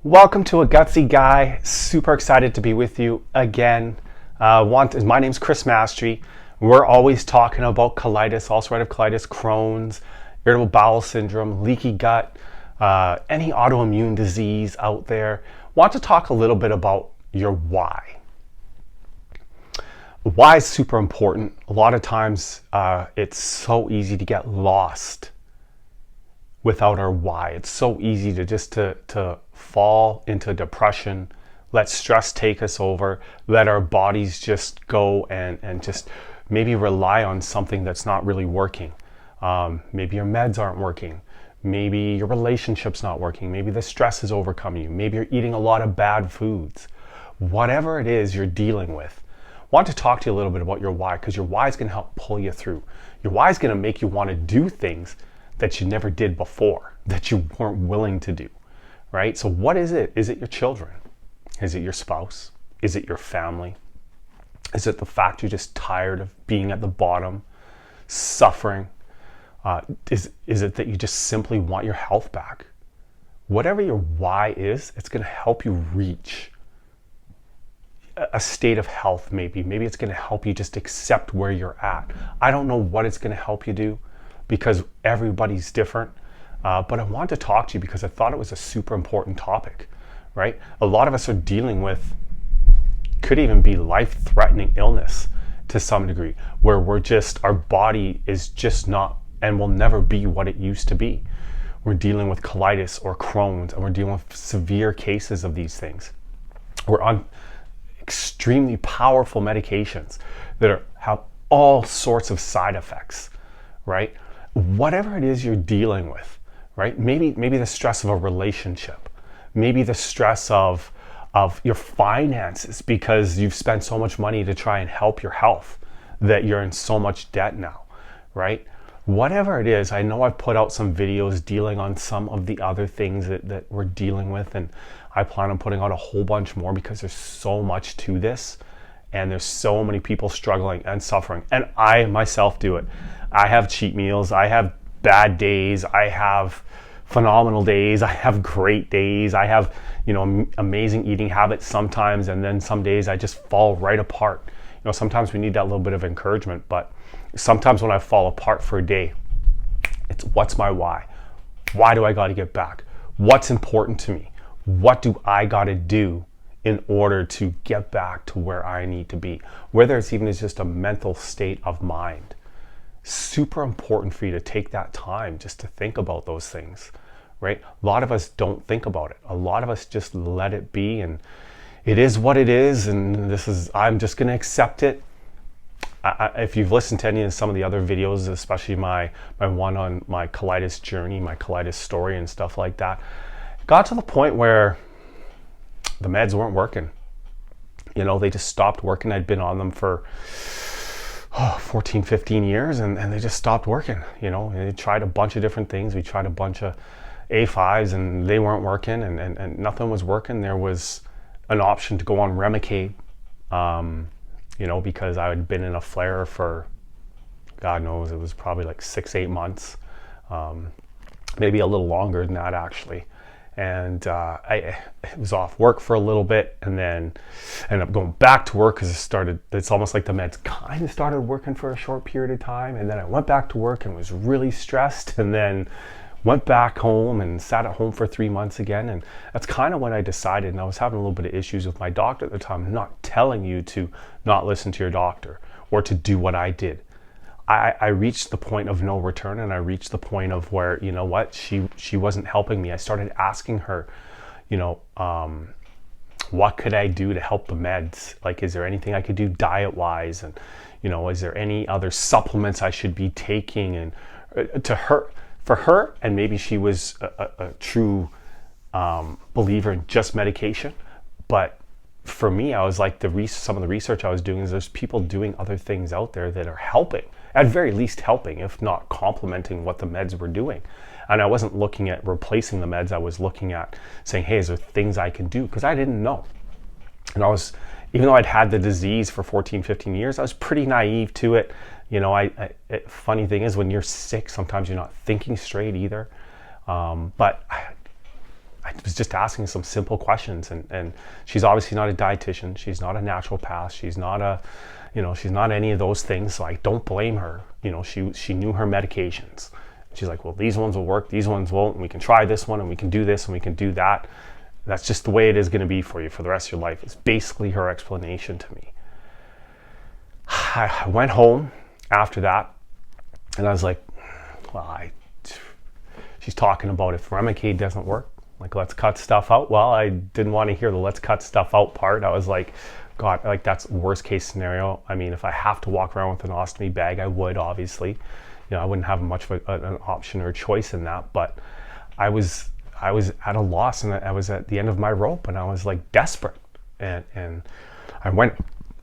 Welcome to A Gutsy Guy. Super excited to be with you again. My name's Chris Mastery. We're always talking about colitis, ulcerative colitis, Crohn's, irritable bowel syndrome, leaky gut, any autoimmune disease out there. Want to talk a little bit about your why. Why is super important. A lot of times it's so easy to get lost without our why. It's so easy to fall into depression, let stress take us over, let our bodies just go and just maybe rely on something that's not really working. Maybe your meds aren't working. Maybe your relationship's not working. Maybe the stress is overcoming you. Maybe you're eating a lot of bad foods. Whatever it is you're dealing with, I want to talk to you a little bit about your why, because your why is going to help pull you through. Your why is going to make you want to do things that you never did before, that you weren't willing to do, right? So what is it? Is it your children? Is it your spouse? Is it your family? Is it the fact you're just tired of being at the bottom, suffering? Is it that you just simply want your health back? Whatever your why is, it's going to help you reach a state of health. Maybe it's going to help you just accept where you're at. I don't know what it's going to help you do, because everybody's different. But I wanted to talk to you because I thought it was a super important topic, right? A lot of us are dealing with, could even be life-threatening illness to some degree, where our body is just not and will never be what it used to be. We're dealing with colitis or Crohn's, and we're dealing with severe cases of these things. We're on extremely powerful medications that have all sorts of side effects, right? Whatever it is you're dealing with, right? Maybe the stress of a relationship, maybe the stress of your finances because you've spent so much money to try and help your health that you're in so much debt now, right? Whatever it is, I know I've put out some videos dealing on some of the other things that we're dealing with, and I plan on putting out a whole bunch more because there's so much to this. And there's so many people struggling and suffering. And I myself do it. I have cheat meals. I have bad days. I have phenomenal days. I have great days. I have, amazing eating habits sometimes. And then some days I just fall right apart. Sometimes we need that little bit of encouragement. But sometimes when I fall apart for a day, it's what's my why? Why do I got to get back? What's important to me? What do I got to do in order to get back to where I need to be, whether it's even just a mental state of mind? Super important for you to take that time just to think about those things, right? A lot of us don't think about it. A lot of us just let it be, and it is what it is, and I'm just going to accept it. If you've listened to any of some of the other videos, especially my one on my colitis journey, my colitis story and stuff like that, got to the point where the meds weren't working. They just stopped working. I'd been on them for 14, 15 years, and they just stopped working. They tried a bunch of different things. We tried a bunch of A5s, and they weren't working, and nothing was working. There was an option to go on Remicade, because I had been in a flare for, God knows, it was probably like 6-8 months, maybe a little longer than that actually. And I was off work for a little bit, and then ended up going back to work because it's almost like the meds kind of started working for a short period of time. And then I went back to work and was really stressed, and then went back home and sat at home for 3 months again. And that's kind of when I decided, and I was having a little bit of issues with my doctor at the time. I'm not telling you to not listen to your doctor or to do what I did. I reached the point of no return, and I reached the point of where, she wasn't helping me. I started asking her, what could I do to help the meds? Like, is there anything I could do diet-wise? And, is there any other supplements I should be taking? And for her, and maybe she was a true believer in just medication. But for me, I was like, some of the research I was doing is there's people doing other things out there that are helping. At very least helping, if not complementing what the meds were doing. And I wasn't looking at replacing the meds. I was looking at saying, hey, is there things I can do? Because I didn't know. And even though I'd had the disease for 14, 15 years, I was pretty naive to it. Funny thing is, when you're sick, sometimes you're not thinking straight either. But I was just asking some simple questions, and she's obviously not a dietitian. She's not a naturopath. She's not a, she's not any of those things. So I don't blame her. She knew her medications. She's like, well, these ones will work, these ones won't, and we can try this one, and we can do this, and we can do that. That's just the way it is going to be for you for the rest of your life. It's basically her explanation to me. I went home after that, and I was like, well, she's talking about if Remicade doesn't work, like, let's cut stuff out. Well, I didn't want to hear the let's cut stuff out part. I was like, God, like, that's worst case scenario. I mean, if I have to walk around with an ostomy bag, I would, obviously. I wouldn't have much of an option or choice in that, but I was at a loss, and I was at the end of my rope, and I was like desperate. And I went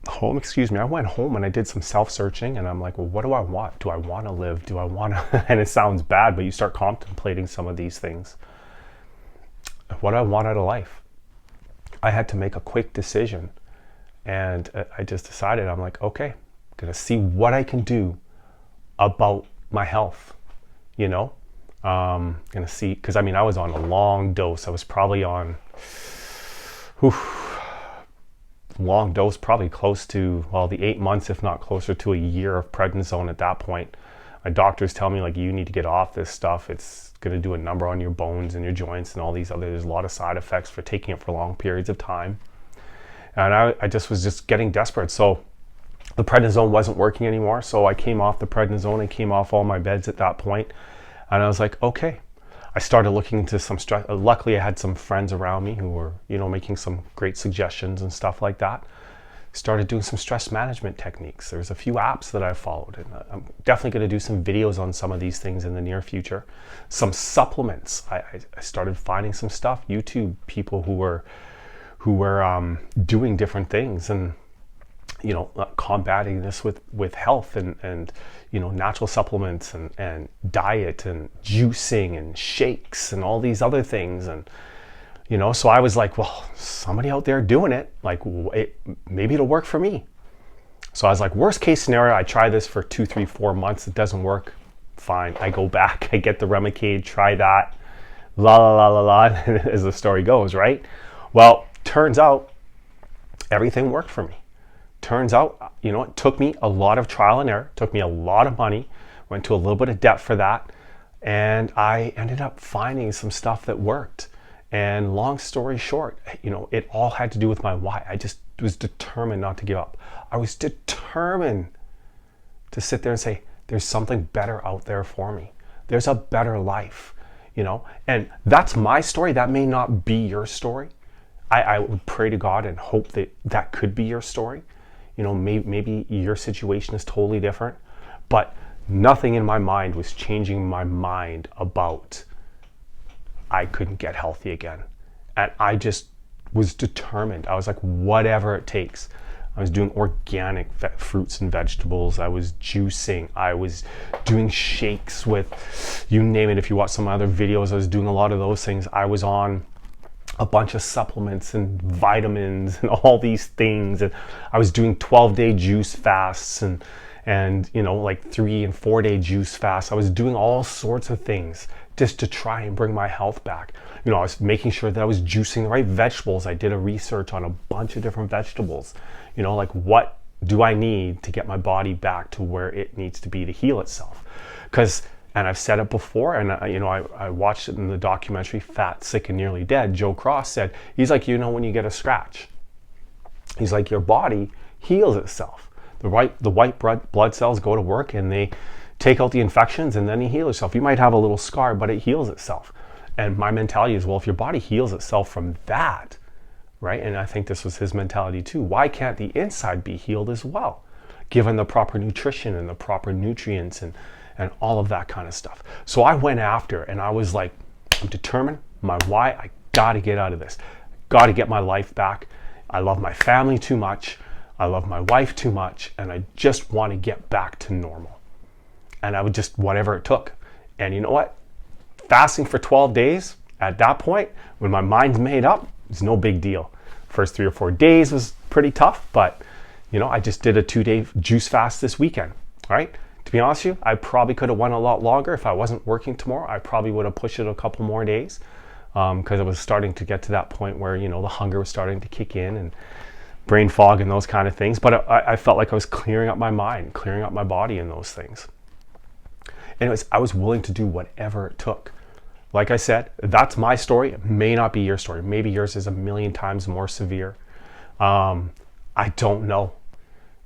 home, I went home and I did some self-searching, and I'm like, well, what do I want? Do I want to live? Do I want to, and it sounds bad, but you start contemplating some of these things. What do I want out of life? I had to make a quick decision, and I just decided, I'm like, okay, I'm going to see what I can do about my health, gonna see, because I mean, I was on a long dose. I was probably on long dose, probably close to, well, the 8 months, if not closer to a year of prednisone at that point. My doctors tell me, like, you need to get off this stuff. It's gonna do a number on your bones and your joints and all these other, there's a lot of side effects for taking it for long periods of time. And I just was just getting desperate. So the prednisone wasn't working anymore, so I came off the prednisone and came off all my meds at that point. And I was like, okay. I started looking into some stress. Luckily, I had some friends around me who were, making some great suggestions and stuff like that. Started doing some stress management techniques. There's a few apps that I followed, and I'm definitely going to do some videos on some of these things in the near future. Some supplements. I started finding some stuff. YouTube people who were doing different things, and combating this with health and natural supplements and diet and juicing and shakes and all these other things. And so I was like, well, somebody out there doing it, like, maybe it'll work for me. So I was like, worst case scenario, I try this for 2, 3, 4 months, it doesn't work, fine, I go back, I get the Remicade, try that, la la la la la, as the story goes, right? Well, turns out everything worked for me. Turns out, it took me a lot of trial and error, took me a lot of money, went to a little bit of debt for that, and I ended up finding some stuff that worked. And long story short, it all had to do with my why. I just was determined not to give up. I was determined to sit there and say, there's something better out there for me. There's a better life, and that's my story. That may not be your story. I would pray to God and hope that could be your story. Maybe your situation is totally different, but nothing in my mind was changing my mind about I couldn't get healthy again. And I just was determined. I was like, whatever it takes. I was doing organic fruits and vegetables. I was juicing. I was doing shakes with, you name it. If you watch some other videos, I was doing a lot of those things. I was on a bunch of supplements and vitamins and all these things, and I was doing 12-day juice fasts and like 3 and 4 day juice fasts. I was doing all sorts of things just to try and bring my health back. I was making sure that I was juicing the right vegetables. I did a research on a bunch of different vegetables, like, what do I need to get my body back to where it needs to be to heal itself? And I've said it before, and I watched it in the documentary Fat, Sick, and Nearly Dead. Joe Cross said, he's like, when you get a scratch, he's like, your body heals itself. The white blood cells go to work and they take out the infections, and then you heal yourself. You might have a little scar, but it heals itself. And my mentality is, well, if your body heals itself from that, right? And I think this was his mentality too. Why can't the inside be healed as well, given the proper nutrition and the proper nutrients and all of that kind of stuff? So I went after, and I was like, I'm determined. My why, I got to get out of this. Got to get my life back. I love my family too much. I love my wife too much, and I just want to get back to normal. And I would just, whatever it took. And you know what? Fasting for 12 days, at that point, when my mind's made up, it's no big deal. First 3 or 4 days was pretty tough, but I just did a 2-day juice fast this weekend, all right? To be honest with you, I probably could have went a lot longer. If I wasn't working tomorrow, I probably would have pushed it a couple more days. because I was starting to get to that point where, you know, the hunger was starting to kick in and brain fog and those kind of things. But I felt like I was clearing up my mind, clearing up my body and those things. Anyways, I was willing to do whatever it took. Like I said, that's my story. It may not be your story. Maybe yours is a million times more severe. I don't know,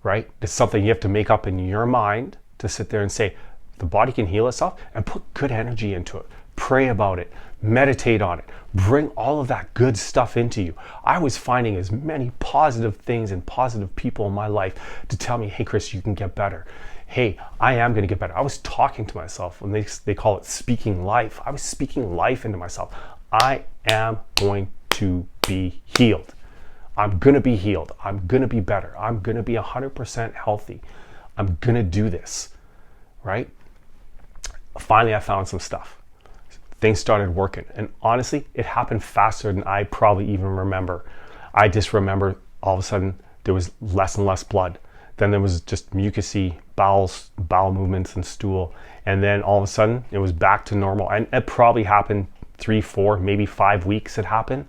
right? It's something you have to make up in your mind to sit there and say, the body can heal itself, and put good energy into it. Pray about it. Meditate on it. Bring all of that good stuff into you. I was finding as many positive things and positive people in my life to tell me, hey, Chris, you can get better. Hey, I am going to get better. I was talking to myself, and they call it speaking life. I was speaking life into myself. I am going to be healed. I'm going to be healed. I'm going to be better. I'm going to be 100% healthy. I'm going to do this, right? Finally, I found some stuff. Things started working. And honestly, it happened faster than I probably even remember. I just remember all of a sudden there was less and less blood. Then there was just mucousy bowel movements and stool. And then all of a sudden it was back to normal. And it probably happened 3, 4, maybe 5 weeks it happened.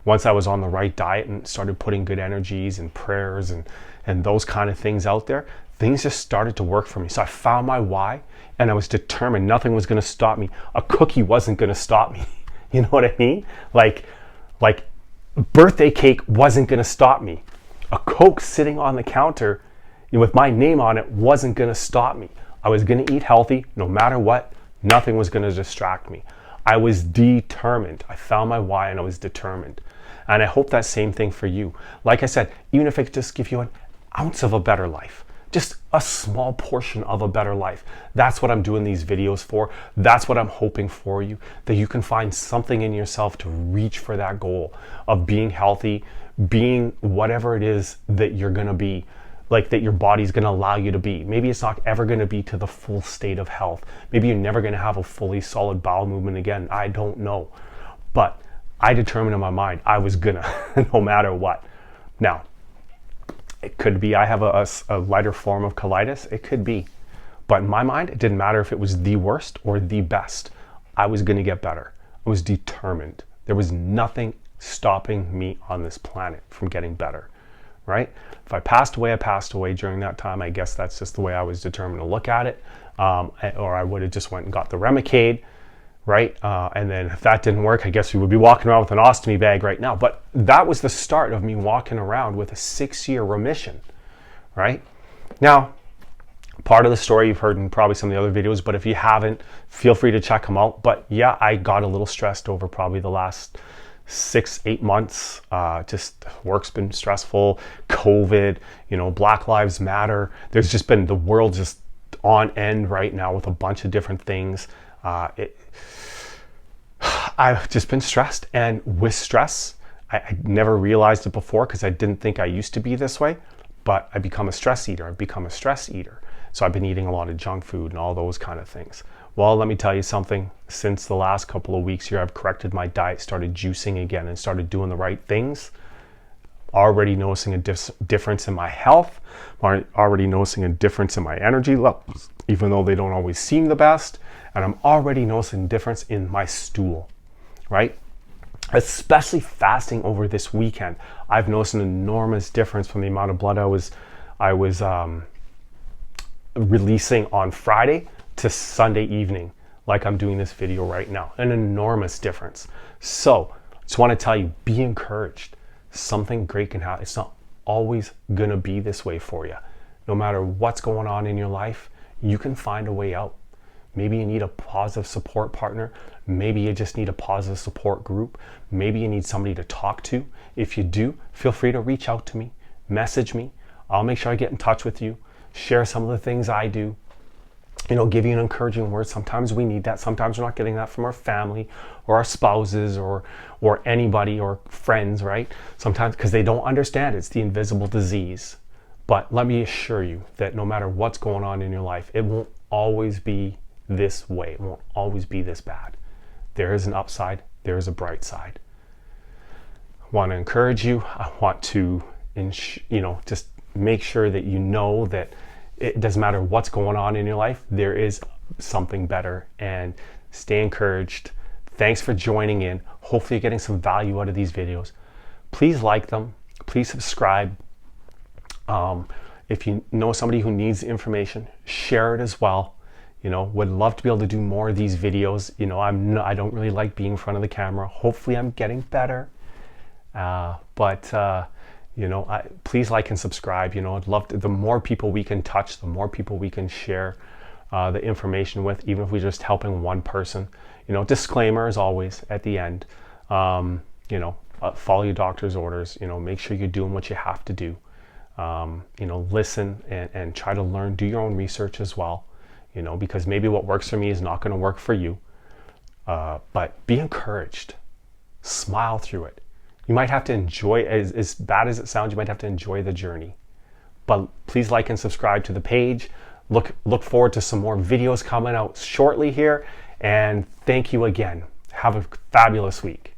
Once I was on the right diet and started putting good energies and prayers and those kind of things out there, things just started to work for me. So I found my why, and I was determined nothing was going to stop me. A cookie wasn't going to stop me. You know what I mean? Like birthday cake wasn't going to stop me. A Coke sitting on the counter with my name on it wasn't going to stop me. I was going to eat healthy no matter what. Nothing was going to distract me. I was determined. I found my why, and I was determined. And I hope that same thing for you. Like I said, even if it could just give you an ounce of a better life, just a small portion of a better life. That's what I'm doing these videos for. That's what I'm hoping for you, that you can find something in yourself to reach for that goal of being healthy, being whatever it is that you're going to be, like that your body's going to allow you to be. Maybe it's not ever going to be to the full state of health. Maybe you're never going to have a fully solid bowel movement again. I don't know. But I determined in my mind I was gonna, no matter what. Now, it could be I have a lighter form of colitis. It could be. But in my mind, it didn't matter if it was the worst or the best. I was going to get better. I was determined. There was nothing stopping me on this planet from getting better, right? If I passed away, I passed away during that time. I guess that's just the way I was determined to look at it. Or I would have just went and got the Remicade, right? And then if that didn't work, I guess we would be walking around with an ostomy bag right now. But that was the start of me walking around with a 6-year remission, right? Now, part of the story you've heard in probably some of the other videos, but if you haven't, feel free to check them out. But yeah, I got a little stressed over probably the last 6-8 months. Just work's been stressful, COVID, Black Lives Matter. There's just been the world just on end right now with a bunch of different things. I've just been stressed, and with stress, I never realized it before because I didn't think I used to be this way, but I become a stress eater. I've become a stress eater. So I've been eating a lot of junk food and all those kind of things. Well, let me tell you something. Since the last couple of weeks here, I've corrected my diet, started juicing again, and started doing the right things. Already noticing a difference in my health. Already noticing a difference in my energy levels, even though they don't always seem the best. And I'm already noticing a difference in my stool, right? Especially fasting over this weekend, I've noticed an enormous difference from the amount of blood I was releasing on Friday to Sunday evening, like I'm doing this video right now. An enormous difference. So just want to tell you, be encouraged. Something great can happen. It's not always gonna be this way for you. No matter what's going on in your life, you can find a way out. Maybe you need a positive support partner. Maybe you just need a positive support group. Maybe you need somebody to talk to. If you do, feel free to reach out to me, message me. I'll make sure I get in touch with you, share some of the things I do, give you an encouraging word. Sometimes we need that. Sometimes we're not getting that from our family or our spouses or anybody or friends, right? Sometimes because they don't understand it's the invisible disease. But let me assure you that no matter what's going on in your life, it won't always be this way. It won't always be this bad. There is an upside. There is a bright side. I want to encourage you. I want to, just make sure that you know that it doesn't matter what's going on in your life. There is something better, and stay encouraged. Thanks for joining in. Hopefully you're getting some value out of these videos. Please like them. Please subscribe. If you know somebody who needs information, share it as well. Would love to be able to do more of these videos. I don't really like being in front of the camera. Hopefully I'm getting better. Please like and subscribe. I'd love to, the more people we can touch, the more people we can share the information with, even if we're just helping one person. Disclaimer as always at the end. Follow your doctor's orders. Make sure you're doing what you have to do. Listen and try to learn. Do your own research as well. Because maybe what works for me is not going to work for you. But be encouraged. Smile through it. You might have to enjoy, as bad as it sounds, you might have to enjoy the journey. But please like and subscribe to the page. Look forward to some more videos coming out shortly here. And thank you again. Have a fabulous week.